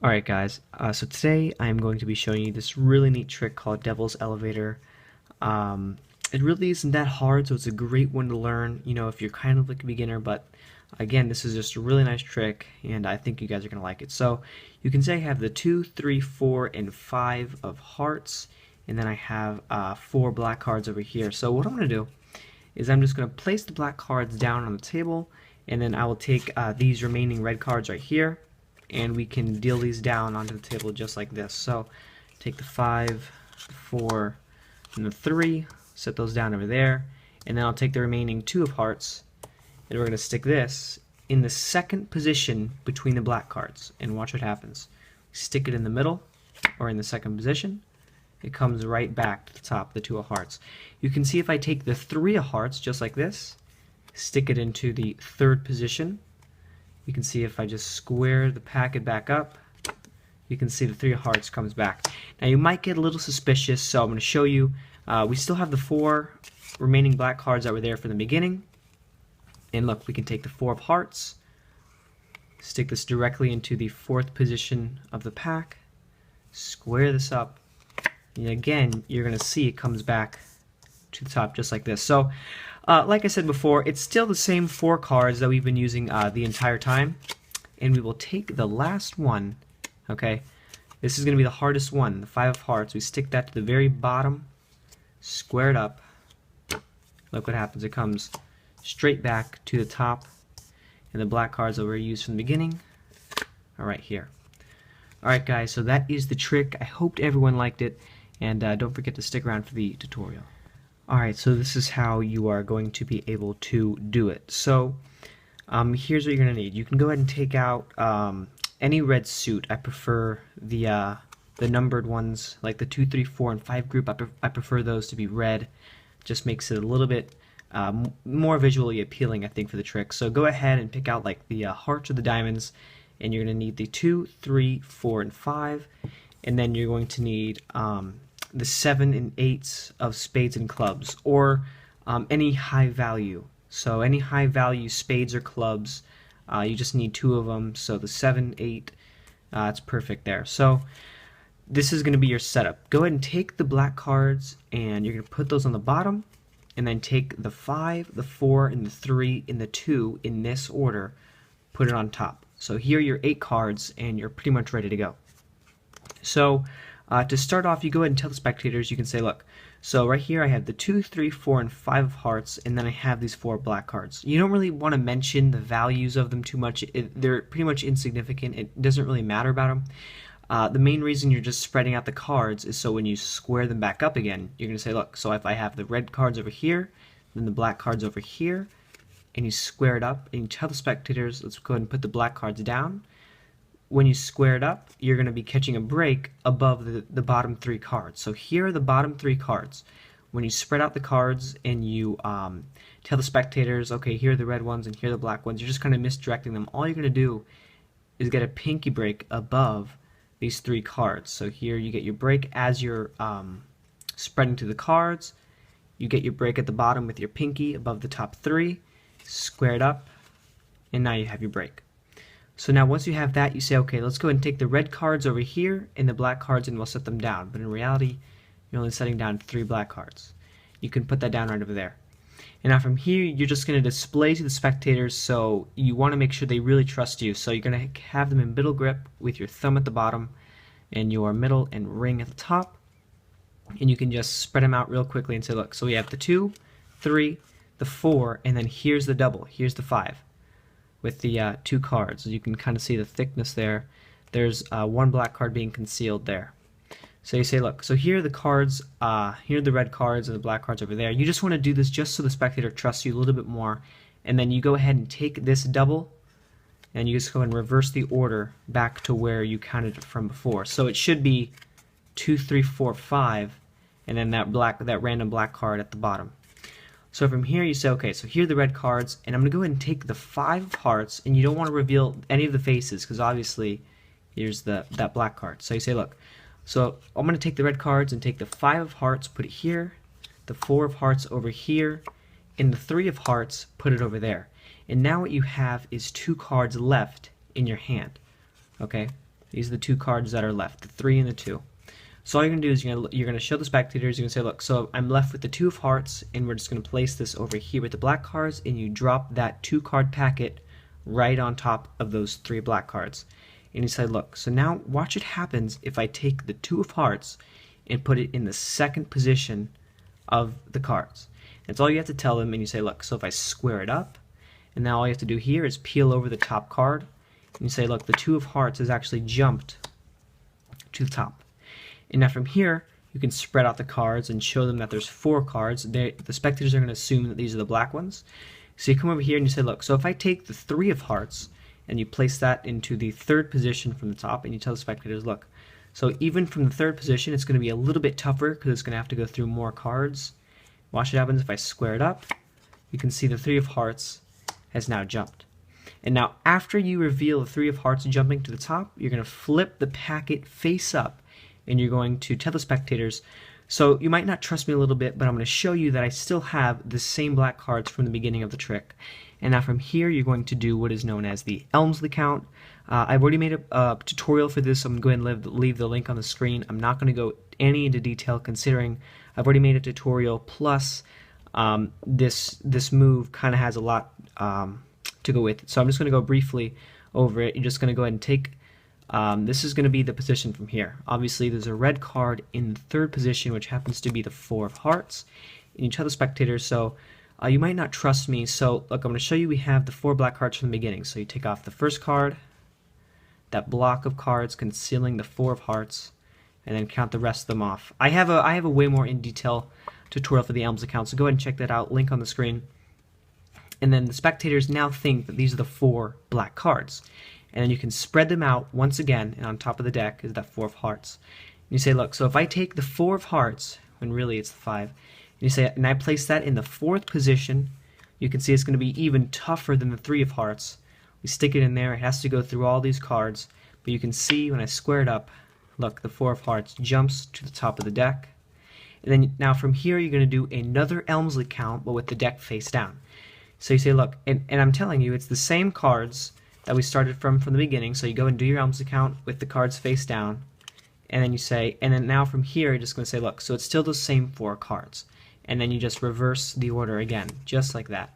Alright guys, so today I'm going to be showing you this really neat trick called Devil's Elevator. It really isn't that hard, so it's a great one to learn, if you're kind of like a beginner, but again, this is just a really nice trick, and I think you guys are going to like it. So, you can say I have the 2, 3, 4, and 5 of hearts, and then I have 4 black cards over here. So what I'm going to do is I'm just going to place the black cards down on the table, and then I will take these remaining red cards right here, and we can deal these down onto the table just like this. So take the 5, the 4, and the 3, set those down over there, and then I'll take the remaining 2 of hearts, and we're going to stick this in the second position between the black cards, and watch what happens. Stick it in the middle, or in the second position, it comes right back to the top of the 2 of hearts. You can see if I take the 3 of hearts, just like this, stick it into the third position, you can see if I just square the packet back up, you can see the 3 of hearts comes back. Now you might get a little suspicious, so I'm going to show you. We still have the 4 remaining black cards that were there from the beginning. And look, we can take the 4 of hearts, stick this directly into the 4th position of the pack, square this up, and again, you're going to see it comes back to the top just like this. So, like I said before, it's still the same 4 cards that we've been using the entire time, and we will take the last one, okay? This is going to be the hardest one, the 5 of hearts. We stick that to the very bottom, square it up. Look what happens. It comes straight back to the top, and the black cards that were used from the beginning are right here. Alright guys, so that is the trick. I hope everyone liked it, and don't forget to stick around for the tutorial. Alright, so this is how you are going to be able to do it. So, here's what you're going to need. You can go ahead and take out any red suit. I prefer the numbered ones, like the 2, 3, 4, and 5 group. I prefer those to be red. Just makes it a little bit more visually appealing, I think, for the trick. So go ahead and pick out like the hearts or the diamonds, and you're going to need the 2, 3, 4, and 5, and then you're going to need the 7 and 8s of spades and clubs, or any high value. So any high value spades or clubs, you just need 2 of them. So the 7, 8, it's perfect there. So this is going to be your setup. Go ahead and take the black cards, and you're going to put those on the bottom, and then take the 5, the 4, and the 3, and the 2 in this order, put it on top. So here are your 8 cards, and you're pretty much ready to go. So to start off, you go ahead and tell the spectators, you can say, look, so right here I have the 2, 3, 4, and 5 of hearts, and then I have these 4 black cards. You don't really want to mention the values of them too much. They're pretty much insignificant. It doesn't really matter about them. The main reason you're just spreading out the cards is so when you square them back up again, you're going to say, look, so if I have the red cards over here, then the black cards over here, and you square it up, and you tell the spectators, let's go ahead and put the black cards down. When you square it up, you're going to be catching a break above the bottom 3 cards. So here are the bottom 3 cards. When you spread out the cards and you tell the spectators, okay, here are the red ones and here are the black ones, you're just kind of misdirecting them. All you're going to do is get a pinky break above these 3 cards. So here you get your break as you're spreading to the cards. You get your break at the bottom with your pinky above the top 3, square it up, and now you have your break. So now once you have that, you say, okay, let's go ahead and take the red cards over here and the black cards, and we'll set them down. But in reality, you're only setting down 3 black cards. You can put that down right over there. And now from here, you're just going to display to the spectators, so you want to make sure they really trust you. So you're going to have them in middle grip with your thumb at the bottom and your middle and ring at the top. And you can just spread them out real quickly and say, look, so we have the 2, 3, the 4, and then here's the double. Here's the 5 with the 2 cards. You can kind of see the thickness there. There's 1 black card being concealed there. So you say, look, so here are the cards, here are the red cards and the black cards over there. You just want to do this just so the spectator trusts you a little bit more, and then you go ahead and take this double, and you just go ahead and reverse the order back to where you counted it from before. So it should be 2, 3, 4, 5, and then that random black card at the bottom. So from here you say, okay, so here are the red cards, and I'm going to go ahead and take the 5 of hearts, and you don't want to reveal any of the faces, because obviously here's that black card. So you say, look, so I'm going to take the red cards and take the 5 of hearts, put it here, the 4 of hearts over here, and the 3 of hearts, put it over there. And now what you have is 2 cards left in your hand. Okay? These are the two cards that are left, the 3 and the 2. So all you're going to do is you're going to show the spectators, you're going to say, look, so I'm left with the 2 of hearts, and we're just going to place this over here with the black cards, and you drop that 2-card packet right on top of those 3 black cards. And you say, look, so now watch what happens if I take the 2 of hearts and put it in the second position of the cards. That's all you have to tell them, and you say, look, so if I square it up, and now all you have to do here is peel over the top card, and you say, look, the 2 of hearts has actually jumped to the top. And now from here, you can spread out the cards and show them that there's 4 cards. The spectators are going to assume that these are the black ones. So you come over here and you say, look, so if I take the 3 of hearts and you place that into the 3rd position from the top, and you tell the spectators, look, so even from the 3rd position, it's going to be a little bit tougher because it's going to have to go through more cards. Watch what happens if I square it up. You can see the 3 of hearts has now jumped. And now after you reveal the 3 of hearts jumping to the top, you're going to flip the packet face up, and you're going to tell the spectators, so you might not trust me a little bit, but I'm going to show you that I still have the same black cards from the beginning of the trick. And now from here, you're going to do what is known as the Elmsley count. I've already made a tutorial for this, so I'm going to go ahead and leave the link on the screen. I'm not going to go any into detail considering I've already made a tutorial, plus this move kind of has a lot to go with it. So I'm just going to go briefly over it. You're just going to go ahead and take this is going to be the position from here. Obviously, there's a red card in the 3rd position, which happens to be the 4 of hearts. And you tell the spectators, so you might not trust me. So look, I'm going to show you we have the 4 black cards from the beginning. So you take off the first card, that block of cards concealing the 4 of hearts, and then count the rest of them off. I have a way more in detail tutorial for the Elmsley count, so go ahead and check that out. Link on the screen. And then the spectators now think that these are the 4 black cards. And then you can spread them out once again, and on top of the deck is that 4 of hearts. And you say, look, so if I take the 4 of hearts, when really it's the 5, and you say, and I place that in the 4th position, you can see it's going to be even tougher than the 3 of hearts. We stick it in there, it has to go through all these cards, but you can see when I square it up, look, the 4 of hearts jumps to the top of the deck. And then now from here, you're going to do another Elmsley count, but with the deck face down. So you say, look, and I'm telling you, it's the same cards that we started from the beginning. So you go and do your Elmsley count with the cards face down, and then you say, and then now from here you're just going to say, look, so it's still the same 4 cards, and then you just reverse the order again, just like that.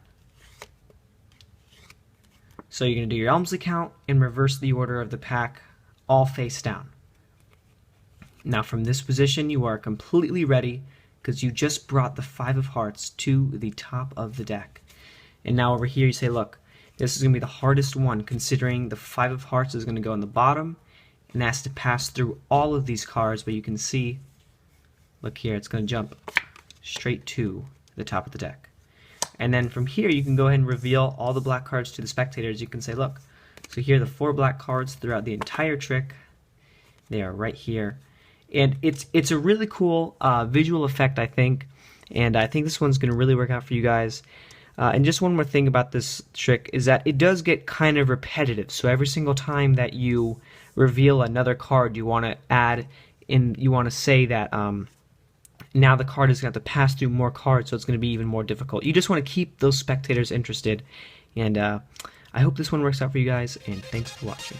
So you're going to do your Elmsley count and reverse the order of the pack, all face down. Now from this position you are completely ready because you just brought the 5 of hearts to the top of the deck. And now over here you say, look, this is going to be the hardest one considering the 5 of hearts is going to go in the bottom and has to pass through all of these cards, but you can see, look here, it's going to jump straight to the top of the deck. And then from here you can go ahead and reveal all the black cards to the spectators. You can say, look, so here are the 4 black cards throughout the entire trick. They are right here. And it's a really cool visual effect, I think, and I think this one's going to really work out for you guys. And just one more thing about this trick is that it does get kind of repetitive. So every single time that you reveal another card, you want to add in, you want to say that now the card is going to have to pass through more cards, so it's going to be even more difficult. You just want to keep those spectators interested. And I hope this one works out for you guys, and thanks for watching.